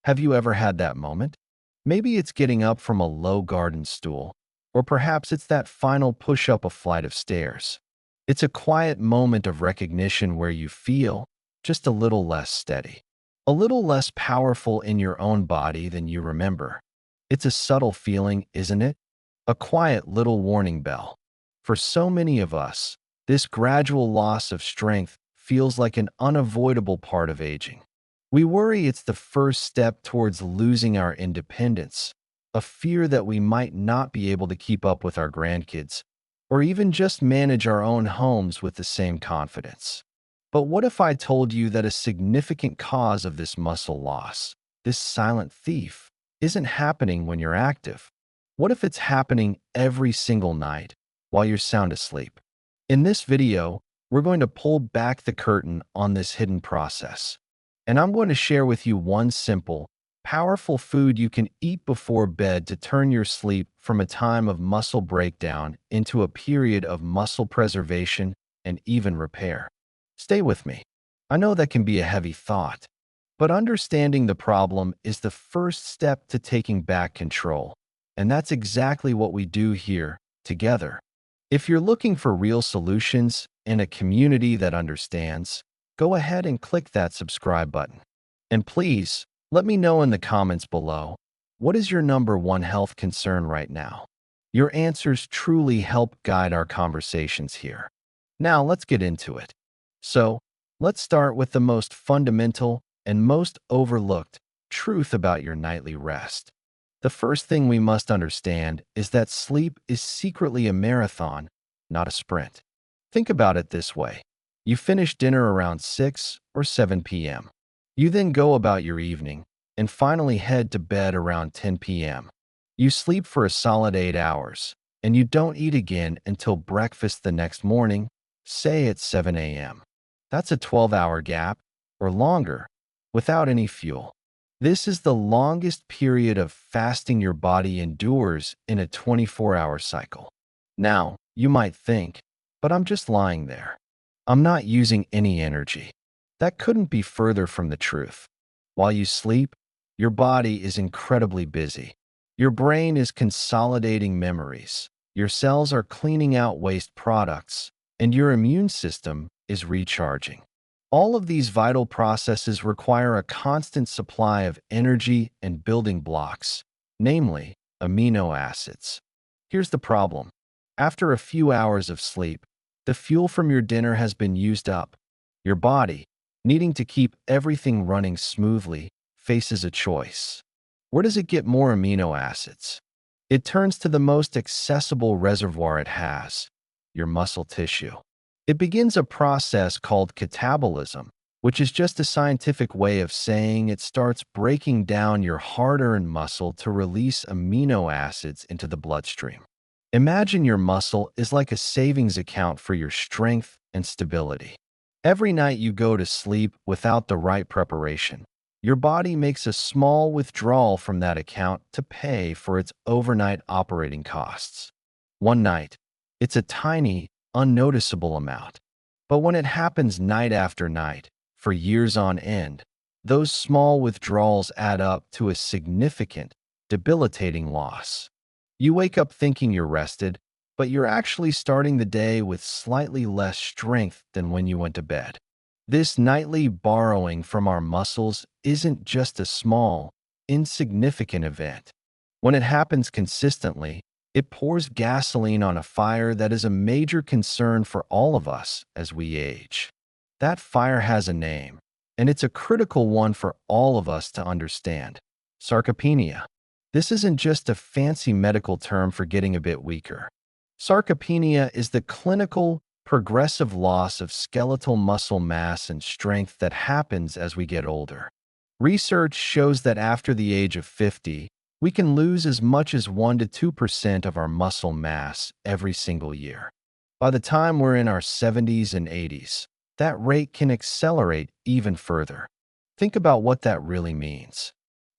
Have you ever had that moment? Maybe it's getting up from a low garden stool, or perhaps it's that final push up a flight of stairs. It's a quiet moment of recognition where you feel just a little less steady, a little less powerful in your own body than you remember. It's a subtle feeling, isn't it? A quiet little warning bell. For so many of us, this gradual loss of strength feels like an unavoidable part of aging. We worry it's the first step towards losing our independence, a fear that we might not be able to keep up with our grandkids, or even just manage our own homes with the same confidence. But what if I told you that a significant cause of this muscle loss, this silent thief, isn't happening when you're active? What if it's happening every single night while you're sound asleep? In this video, we're going to pull back the curtain on this hidden process. And I'm going to share with you one simple, powerful food you can eat before bed to turn your sleep from a time of muscle breakdown into a period of muscle preservation and even repair. Stay with me. I know that can be a heavy thought, but understanding the problem is the first step to taking back control. And that's exactly what we do here together. If you're looking for real solutions in a community that understands, go ahead and click that subscribe button. And please, let me know in the comments below, what is your number one health concern right now? Your answers truly help guide our conversations here. Now let's get into it. So, let's start with the most fundamental and most overlooked truth about your nightly rest. The first thing we must understand is that sleep is secretly a marathon, not a sprint. Think about it this way. You finish dinner around 6 or 7 p.m. You then go about your evening and finally head to bed around 10 p.m. You sleep for a solid 8 hours, and you don't eat again until breakfast the next morning, say at 7 a.m. That's a 12-hour gap, or longer, without any fuel. This is the longest period of fasting your body endures in a 24-hour cycle. Now, you might think, but I'm just lying there. I'm not using any energy. That couldn't be further from the truth. While you sleep, your body is incredibly busy. Your brain is consolidating memories. Your cells are cleaning out waste products, and your immune system is recharging. All of these vital processes require a constant supply of energy and building blocks, namely amino acids. Here's the problem. After a few hours of sleep, the fuel from your dinner has been used up. Your body, needing to keep everything running smoothly, faces a choice. Where does it get more amino acids? It turns to the most accessible reservoir it has, your muscle tissue. It begins a process called catabolism, which is just a scientific way of saying it starts breaking down your hard-earned muscle to release amino acids into the bloodstream. Imagine your muscle is like a savings account for your strength and stability. Every night you go to sleep without the right preparation, your body makes a small withdrawal from that account to pay for its overnight operating costs. One night, it's a tiny, unnoticeable amount. But when it happens night after night, for years on end, those small withdrawals add up to a significant, debilitating loss. You wake up thinking you're rested, but you're actually starting the day with slightly less strength than when you went to bed. This nightly borrowing from our muscles isn't just a small, insignificant event. When it happens consistently, it pours gasoline on a fire that is a major concern for all of us as we age. That fire has a name, and it's a critical one for all of us to understand: sarcopenia. This isn't just a fancy medical term for getting a bit weaker. Sarcopenia is the clinical, progressive loss of skeletal muscle mass and strength that happens as we get older. Research shows that after the age of 50, we can lose as much as 1 to 2% of our muscle mass every single year. By the time we're in our 70s and 80s, that rate can accelerate even further. Think about what that really means.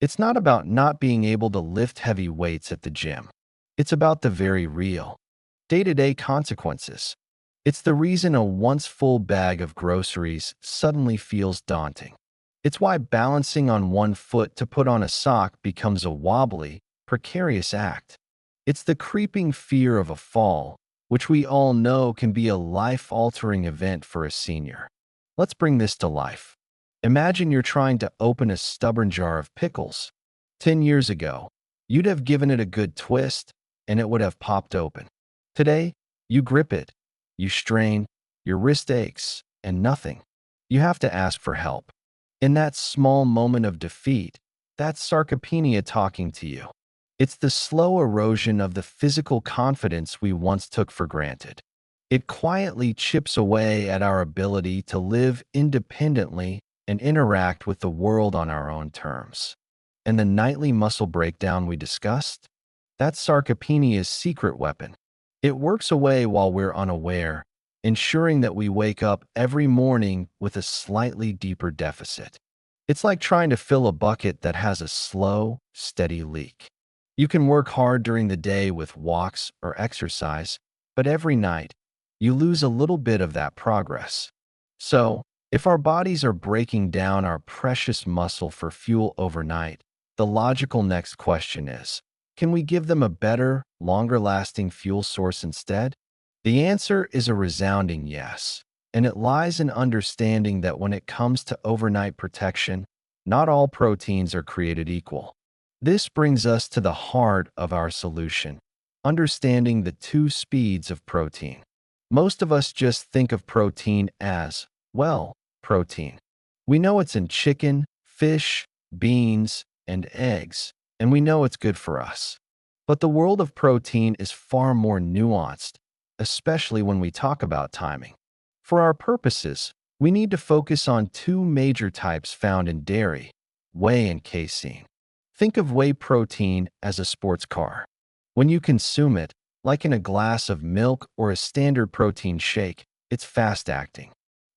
It's not about not being able to lift heavy weights at the gym. It's about the very real, day-to-day consequences. It's the reason a once full bag of groceries suddenly feels daunting. It's why balancing on one foot to put on a sock becomes a wobbly, precarious act. It's the creeping fear of a fall, which we all know can be a life-altering event for a senior. Let's bring this to life. Imagine you're trying to open a stubborn jar of pickles. 10 years ago, you'd have given it a good twist, and it would have popped open. Today, you grip it, you strain, your wrist aches, and nothing. You have to ask for help. In that small moment of defeat, that's sarcopenia talking to you. It's the slow erosion of the physical confidence we once took for granted. It quietly chips away at our ability to live independently and interact with the world on our own terms. And the nightly muscle breakdown we discussed? That's sarcopenia's secret weapon. It works away while we're unaware, ensuring that we wake up every morning with a slightly deeper deficit. It's like trying to fill a bucket that has a slow, steady leak. You can work hard during the day with walks or exercise, but every night, you lose a little bit of that progress. So, if our bodies are breaking down our precious muscle for fuel overnight, the logical next question is, can we give them a better, longer-lasting fuel source instead? The answer is a resounding yes, and it lies in understanding that when it comes to overnight protection, not all proteins are created equal. This brings us to the heart of our solution, understanding the two speeds of protein. Most of us just think of protein as, well, protein. We know it's in chicken, fish, beans, and eggs, and we know it's good for us. But the world of protein is far more nuanced, especially when we talk about timing. For our purposes, we need to focus on two major types found in dairy, whey and casein. Think of whey protein as a sports car. When you consume it, like in a glass of milk or a standard protein shake, it's fast-acting.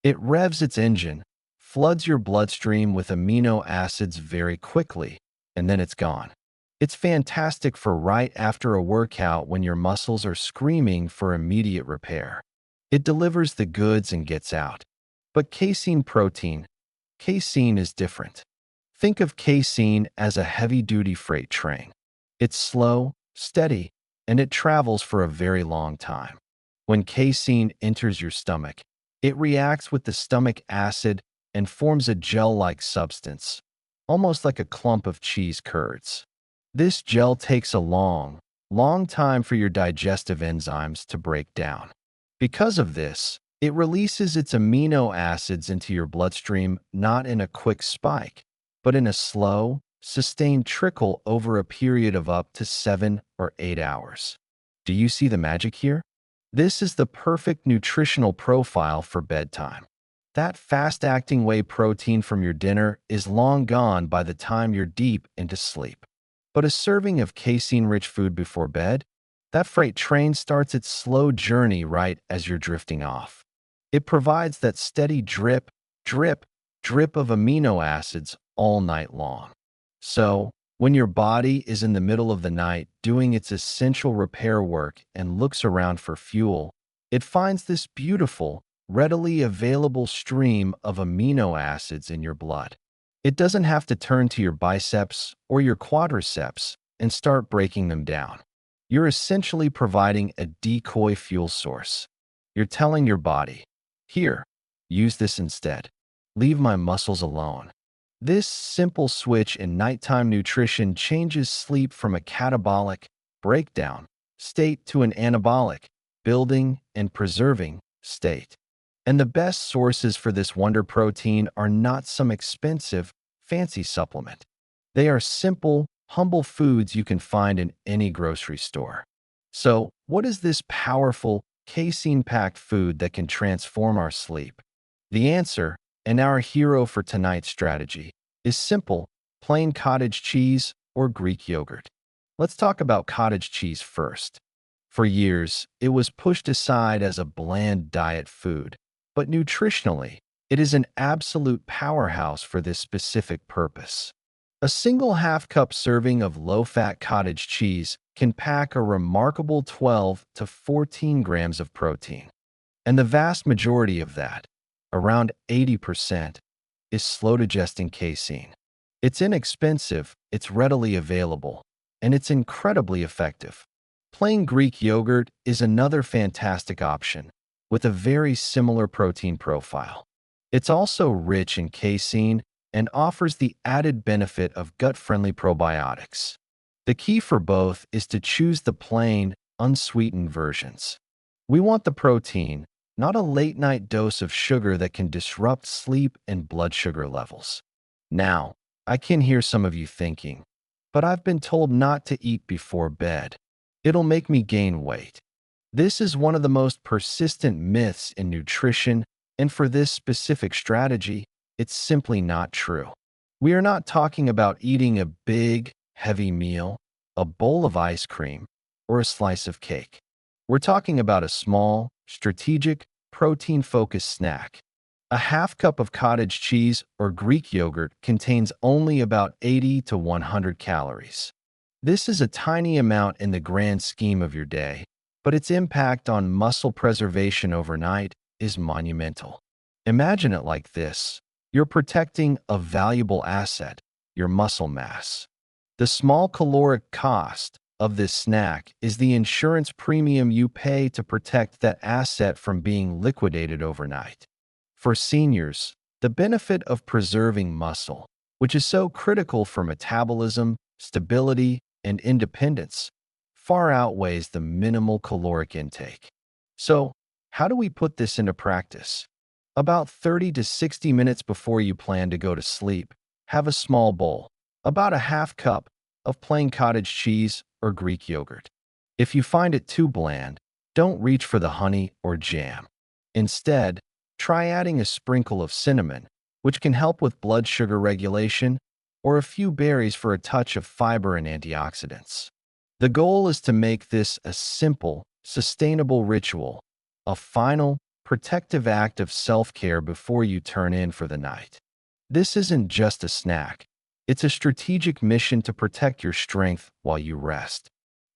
It revs its engine, floods your bloodstream with amino acids very quickly, and then it's gone. It's fantastic for right after a workout when your muscles are screaming for immediate repair. It delivers the goods and gets out. But casein is different. Think of casein as a heavy-duty freight train. It's slow, steady, and it travels for a very long time. When casein enters your stomach, it reacts with the stomach acid and forms a gel-like substance, almost like a clump of cheese curds. This gel takes a long time for your digestive enzymes to break down. Because of this, it releases its amino acids into your bloodstream not in a quick spike, but in a slow, sustained trickle over a period of up to 7 or 8 hours. Do you see the magic here? This is the perfect nutritional profile for bedtime. That fast-acting whey protein from your dinner is long gone by the time you're deep into sleep. But a serving of casein-rich food before bed? That freight train starts its slow journey right as you're drifting off. It provides that steady drip, drip, drip of amino acids all night long. So, when your body is in the middle of the night doing its essential repair work and looks around for fuel, it finds this beautiful, readily available stream of amino acids in your blood. It doesn't have to turn to your biceps or your quadriceps and start breaking them down. You're essentially providing a decoy fuel source. You're telling your body, here, use this instead. Leave my muscles alone. This simple switch in nighttime nutrition changes sleep from a catabolic, breakdown, state to an anabolic, building and preserving state. And the best sources for this wonder protein are not some expensive, fancy supplement. They are simple, humble foods you can find in any grocery store. So, what is this powerful, casein-packed food that can transform our sleep? The answer, and our hero for tonight's strategy, is simple, plain cottage cheese or Greek yogurt. Let's talk about cottage cheese first. For years, it was pushed aside as a bland diet food, but nutritionally, it is an absolute powerhouse for this specific purpose. A single half-cup serving of low-fat cottage cheese can pack a remarkable 12 to 14 grams of protein. And the vast majority of that, around 80%, is slow digesting casein. It's inexpensive, it's readily available, and it's incredibly effective. Plain Greek yogurt is another fantastic option, with a very similar protein profile. It's also rich in casein and offers the added benefit of gut-friendly probiotics. The key for both is to choose the plain, unsweetened versions. We want the protein, not a late-night dose of sugar that can disrupt sleep and blood sugar levels. Now, I can hear some of you thinking, but I've been told not to eat before bed. It'll make me gain weight. This is one of the most persistent myths in nutrition, and for this specific strategy, it's simply not true. We are not talking about eating a big, heavy meal, a bowl of ice cream, or a slice of cake. We're talking about a small, strategic, protein-focused snack. A half cup of cottage cheese or Greek yogurt contains only about 80 to 100 calories. This is a tiny amount in the grand scheme of your day, but its impact on muscle preservation overnight is monumental. Imagine it like this. You're protecting a valuable asset, your muscle mass. The small caloric cost of this snack is the insurance premium you pay to protect that asset from being liquidated overnight. For seniors, the benefit of preserving muscle, which is so critical for metabolism, stability, and independence, far outweighs the minimal caloric intake. So, how do we put this into practice? About 30 to 60 minutes before you plan to go to sleep, have a small bowl, about a half cup, of plain cottage cheese or Greek yogurt. If you find it too bland, don't reach for the honey or jam. Instead, try adding a sprinkle of cinnamon, which can help with blood sugar regulation, or a few berries for a touch of fiber and antioxidants. The goal is to make this a simple, sustainable ritual, a final, protective act of self-care before you turn in for the night. This isn't just a snack. It's a strategic mission to protect your strength while you rest.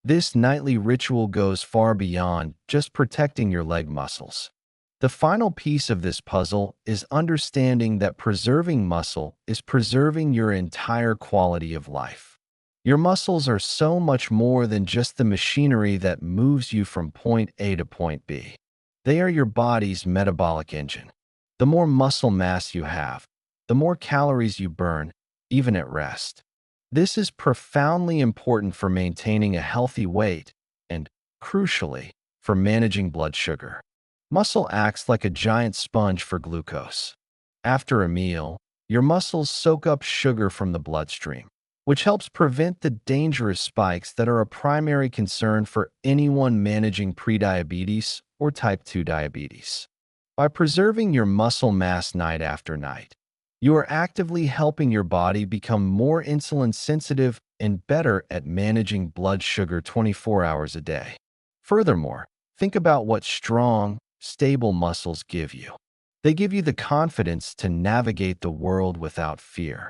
This nightly ritual goes far beyond just protecting your leg muscles. The final piece of this puzzle is understanding that preserving muscle is preserving your entire quality of life. Your muscles are so much more than just the machinery that moves you from point A to point B. They are your body's metabolic engine. The more muscle mass you have, the more calories you burn, even at rest. This is profoundly important for maintaining a healthy weight and, crucially, for managing blood sugar. Muscle acts like a giant sponge for glucose. After a meal, your muscles soak up sugar from the bloodstream, which helps prevent the dangerous spikes that are a primary concern for anyone managing prediabetes or type 2 diabetes. By preserving your muscle mass night after night, you are actively helping your body become more insulin sensitive and better at managing blood sugar 24 hours a day. Furthermore, think about what strong, stable muscles give you. They give you the confidence to navigate the world without fear.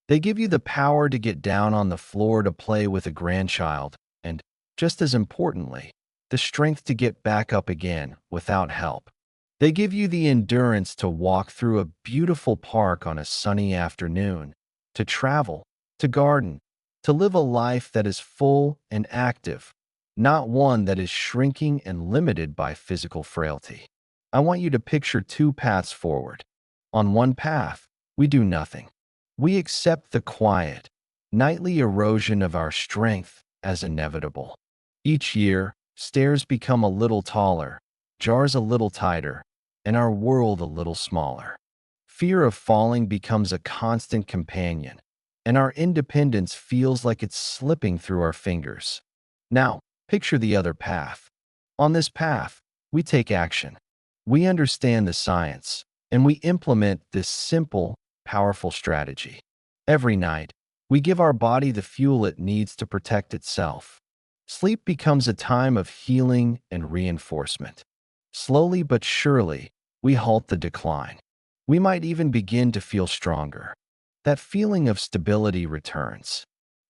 They give you the power to get down on the floor to play with a grandchild, and, just as importantly, the strength to get back up again without help. They give you the endurance to walk through a beautiful park on a sunny afternoon, to travel, to garden, to live a life that is full and active, not one that is shrinking and limited by physical frailty. I want you to picture two paths forward. On one path, we do nothing. We accept the quiet, nightly erosion of our strength as inevitable. Each year, stairs become a little taller, jars a little tighter, and our world a little smaller. Fear of falling becomes a constant companion, and our independence feels like it's slipping through our fingers. Now, picture the other path. On this path, we take action. We understand the science, and we implement this simple, powerful strategy. Every night, we give our body the fuel it needs to protect itself. Sleep becomes a time of healing and reinforcement. Slowly but surely, we halt the decline. We might even begin to feel stronger. That feeling of stability returns.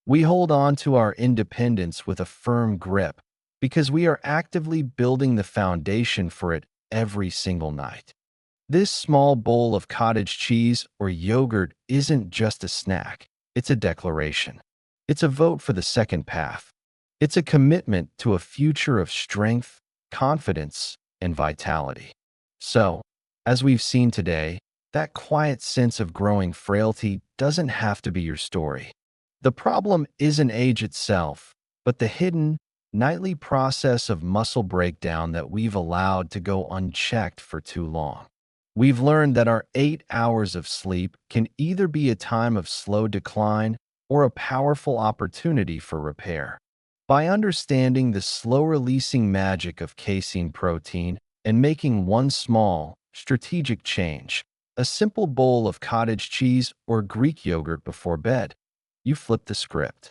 We hold on to our independence with a firm grip because we are actively building the foundation for it every single night. This small bowl of cottage cheese or yogurt isn't just a snack, it's a declaration. It's a vote for the second path. It's a commitment to a future of strength, confidence, and vitality. So, as we've seen today, that quiet sense of growing frailty doesn't have to be your story. The problem isn't age itself, but the hidden, nightly process of muscle breakdown that we've allowed to go unchecked for too long. We've learned that our 8 hours of sleep can either be a time of slow decline or a powerful opportunity for repair. By understanding the slow-releasing magic of casein protein and making one small, strategic change, a simple bowl of cottage cheese or Greek yogurt before bed, you flip the script.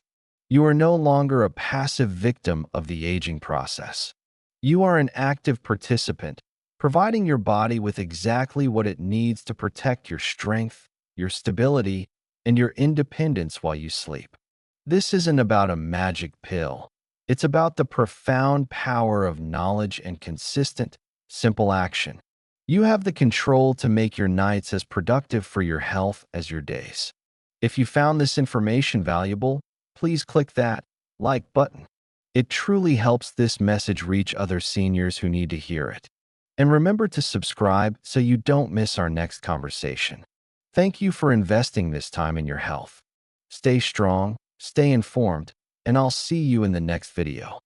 You are no longer a passive victim of the aging process. You are an active participant, providing your body with exactly what it needs to protect your strength, your stability, and your independence while you sleep. This isn't about a magic pill. It's about the profound power of knowledge and consistent, simple action. You have the control to make your nights as productive for your health as your days. If you found this information valuable, please click that like button. It truly helps this message reach other seniors who need to hear it. And remember to subscribe so you don't miss our next conversation. Thank you for investing this time in your health. Stay strong, stay informed, and I'll see you in the next video.